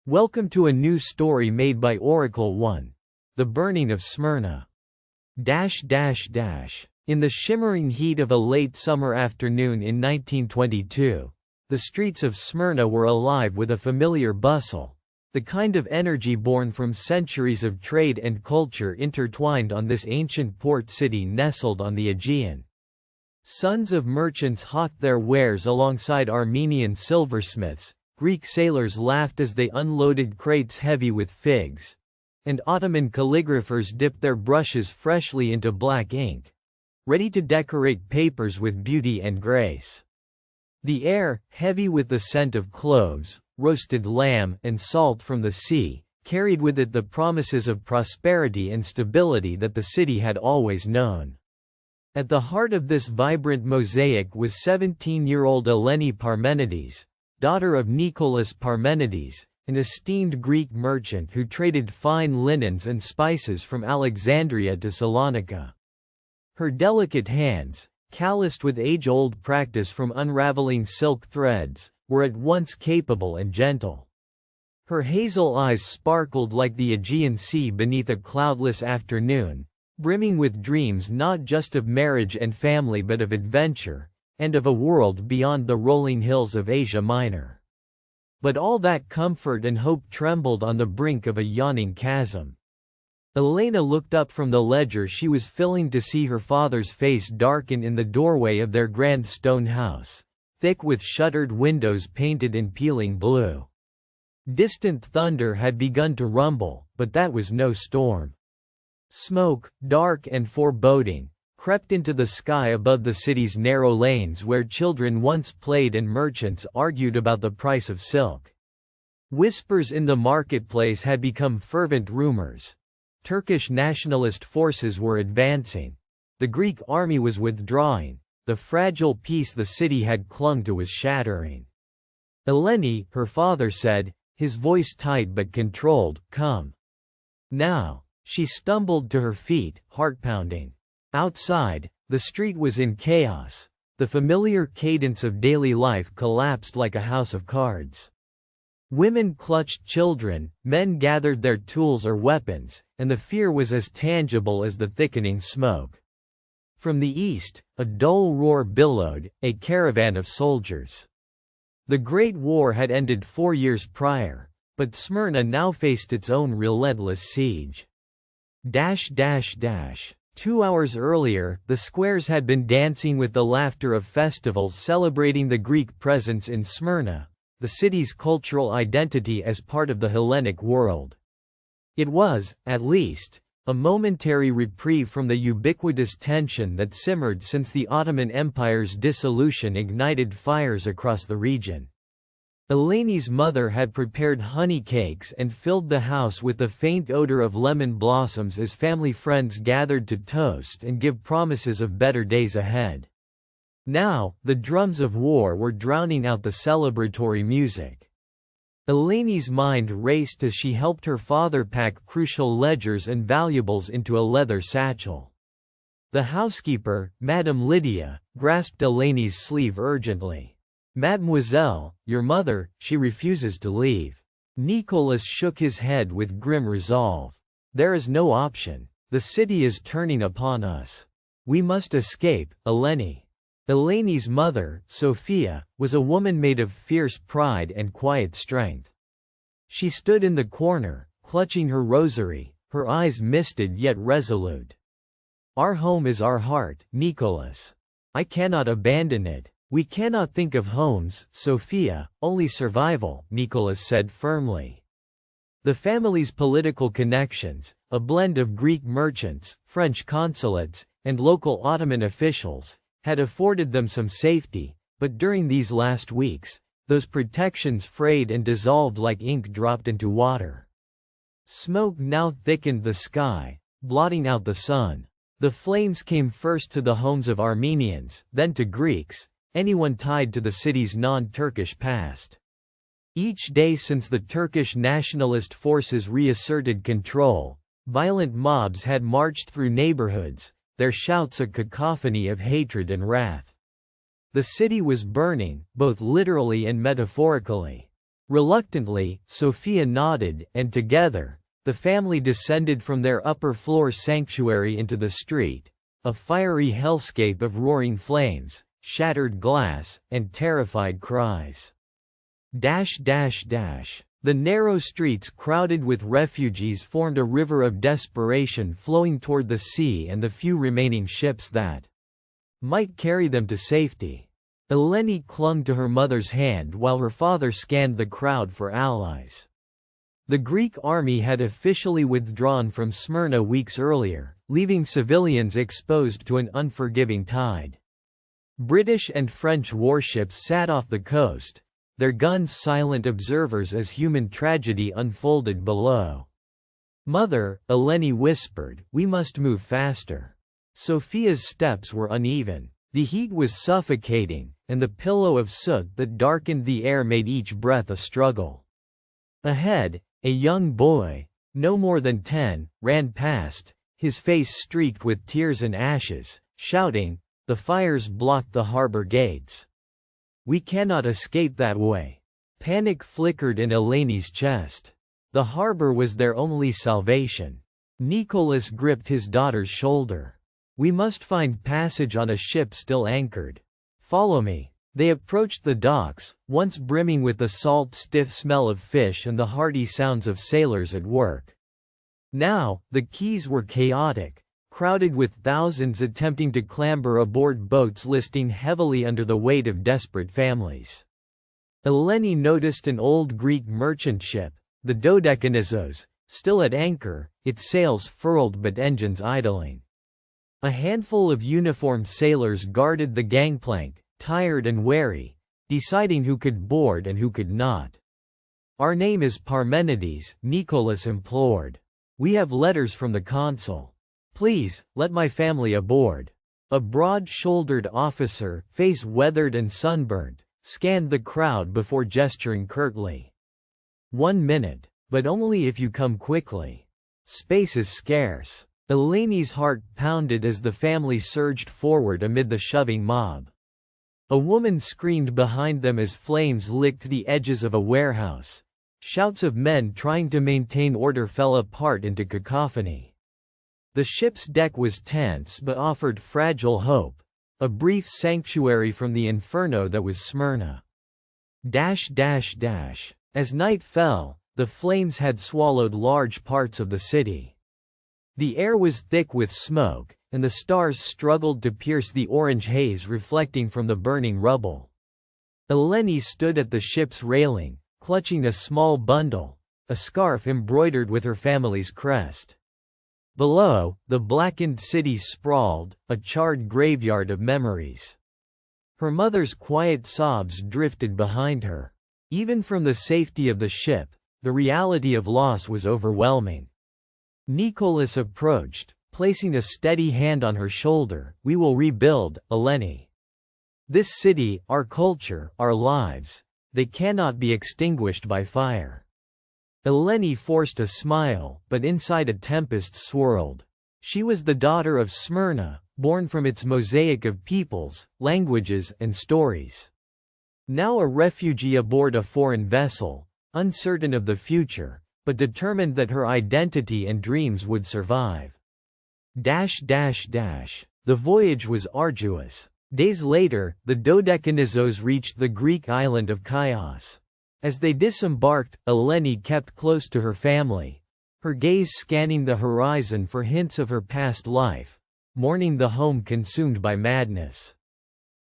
Welcome to a new story made by Oracle One. The Burning of Smyrna. In the shimmering heat of a late summer afternoon in 1922, the streets of Smyrna were alive with a familiar bustle, the kind of energy born from centuries of trade and culture intertwined on this ancient port city nestled on the Aegean. Sons of merchants hawked their wares alongside Armenian silversmiths, Greek sailors laughed as they unloaded crates heavy with figs, and Ottoman calligraphers dipped their brushes freshly into black ink, ready to decorate papers with beauty and grace. The air, heavy with the scent of cloves, roasted lamb, and salt from the sea, carried with it the promises of prosperity and stability that the city had always known. At the heart of this vibrant mosaic was 17-year-old Eleni Parmenides, daughter of Nicholas Parmenides, an esteemed Greek merchant who traded fine linens and spices from Alexandria to Salonika. Her delicate hands, calloused with age-old practice from unraveling silk threads, were at once capable and gentle. Her hazel eyes sparkled like the Aegean Sea beneath a cloudless afternoon, brimming with dreams not just of marriage and family but of adventure, and of a world beyond the rolling hills of Asia Minor. But all that comfort and hope trembled on the brink of a yawning chasm. Elena looked up from the ledger she was filling to see her father's face darken in the doorway of their grand stone house, thick with shuttered windows painted in peeling blue. Distant thunder had begun to rumble, but that was no storm. Smoke, dark and foreboding, crept into the sky above the city's narrow lanes where children once played and merchants argued about the price of silk. Whispers in the marketplace had become fervent rumors. Turkish nationalist forces were advancing. The Greek army was withdrawing. The fragile peace the city had clung to was shattering. Eleni, her father said, his voice tight but controlled, "Come. Now." She stumbled to her feet, heart pounding. Outside, the street was in chaos. The familiar cadence of daily life collapsed like a house of cards. Women clutched children, men gathered their tools or weapons, and the fear was as tangible as the thickening smoke. From the east, a dull roar billowed, a caravan of soldiers. The Great War had ended 4 years prior, but Smyrna now faced its own relentless siege. 2 hours earlier, the squares had been dancing with the laughter of festivals celebrating the Greek presence in Smyrna, the city's cultural identity as part of the Hellenic world. It was, at least, a momentary reprieve from the ubiquitous tension that simmered since the Ottoman Empire's dissolution ignited fires across the region. Eleni's mother had prepared honey cakes and filled the house with the faint odor of lemon blossoms as family friends gathered to toast and give promises of better days ahead. Now, the drums of war were drowning out the celebratory music. Eleni's mind raced as she helped her father pack crucial ledgers and valuables into a leather satchel. The housekeeper, Madame Lydia, grasped Eleni's sleeve urgently. "Mademoiselle, your mother, she refuses to leave." Nicholas shook his head with grim resolve. "There is no option. The city is turning upon us. We must escape, Eleni." Eleni's mother, Sophia, was a woman made of fierce pride and quiet strength. She stood in the corner, clutching her rosary, her eyes misted yet resolute. "Our home is our heart, Nicholas. I cannot abandon it." "We cannot think of homes, Sophia, only survival," Nicholas said firmly. The family's political connections, a blend of Greek merchants, French consulates, and local Ottoman officials, had afforded them some safety, but during these last weeks, those protections frayed and dissolved like ink dropped into water. Smoke now thickened the sky, blotting out the sun. The flames came first to the homes of Armenians, then to Greeks, anyone tied to the city's non-Turkish past. Each day since the Turkish nationalist forces reasserted control, violent mobs had marched through neighborhoods, their shouts a cacophony of hatred and wrath. The city was burning, both literally and metaphorically. Reluctantly, Sophia nodded, and together, the family descended from their upper-floor sanctuary into the street, a fiery hellscape of roaring flames, shattered glass, and terrified cries. The narrow streets crowded with refugees formed a river of desperation flowing toward the sea and the few remaining ships that might carry them to safety. Eleni clung to her mother's hand while her father scanned the crowd for allies. The Greek army had officially withdrawn from Smyrna weeks earlier, leaving civilians exposed to an unforgiving tide. British and French warships sat off the coast, their guns silent observers as human tragedy unfolded below. "Mother," Eleni whispered, "we must move faster." Sophia's steps were uneven. The heat was suffocating, and the pillow of soot that darkened the air made each breath a struggle. Ahead, a young boy, no more than 10, ran past, his face streaked with tears and ashes, shouting, "The fires blocked the harbor gates. We cannot escape that way." Panic flickered in Eleni's chest. The harbor was their only salvation. Nicholas gripped his daughter's shoulder. "We must find passage on a ship still anchored. Follow me." They approached the docks, once brimming with the salt, stiff smell of fish and the hearty sounds of sailors at work. Now, the quays were chaotic, crowded with thousands attempting to clamber aboard boats listing heavily under the weight of desperate families. Eleni noticed an old Greek merchant ship, the Dodekanissos, still at anchor, its sails furled but engines idling. A handful of uniformed sailors guarded the gangplank, tired and wary, deciding who could board and who could not. "Our name is Parmenides," Nicholas implored. "We have letters from the consul. Please, let my family aboard." A broad-shouldered officer, face weathered and sunburnt, scanned the crowd before gesturing curtly. "1 minute, but only if you come quickly. Space is scarce." Eleni's heart pounded as the family surged forward amid the shoving mob. A woman screamed behind them as flames licked the edges of a warehouse. Shouts of men trying to maintain order fell apart into cacophony. The ship's deck was tense but offered fragile hope, a brief sanctuary from the inferno that was Smyrna. As night fell, the flames had swallowed large parts of the city. The air was thick with smoke, and the stars struggled to pierce the orange haze reflecting from the burning rubble. Eleni stood at the ship's railing, clutching a small bundle, a scarf embroidered with her family's crest. Below, the blackened city sprawled, a charred graveyard of memories. Her mother's quiet sobs drifted behind her. Even from the safety of the ship, the reality of loss was overwhelming. Nicholas approached, placing a steady hand on her shoulder. "We will rebuild, Eleni. This city, our culture, our lives, they cannot be extinguished by fire." Eleni forced a smile, but inside a tempest swirled. She was the daughter of Smyrna, born from its mosaic of peoples, languages, and stories. Now a refugee aboard a foreign vessel, uncertain of the future, but determined that her identity and dreams would survive. The voyage was arduous. Days later, the Dodekanissos reached the Greek island of Chios. As they disembarked, Eleni kept close to her family, her gaze scanning the horizon for hints of her past life, mourning the home consumed by madness.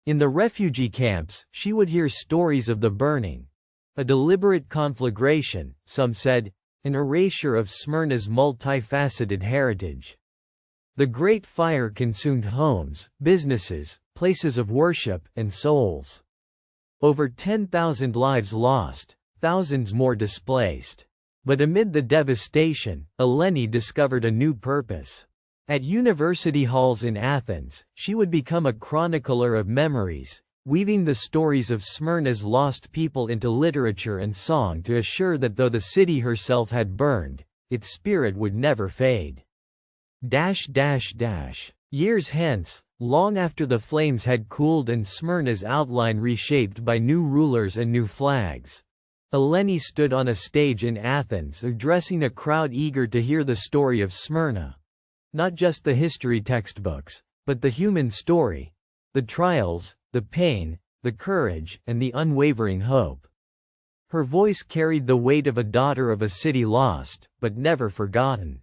In the refugee camps, she would hear stories of the burning, a deliberate conflagration, some said, an erasure of Smyrna's multifaceted heritage. The Great Fire consumed homes, businesses, places of worship, and souls. Over 10,000 lives lost, thousands more displaced. But amid the devastation, Eleni discovered a new purpose. At university halls in Athens, she would become a chronicler of memories, weaving the stories of Smyrna's lost people into literature and song to assure that though the city herself had burned, its spirit would never fade. Years hence, long after the flames had cooled and Smyrna's outline reshaped by new rulers and new flags, Eleni stood on a stage in Athens addressing a crowd eager to hear the story of Smyrna. Not just the history textbooks, but the human story. The trials, the pain, the courage, and the unwavering hope. Her voice carried the weight of a daughter of a city lost, but never forgotten.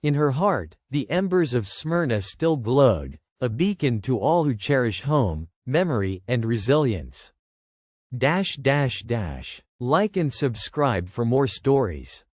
In her heart, the embers of Smyrna still glowed, a beacon to all who cherish home, memory, and resilience. Like and subscribe for more stories.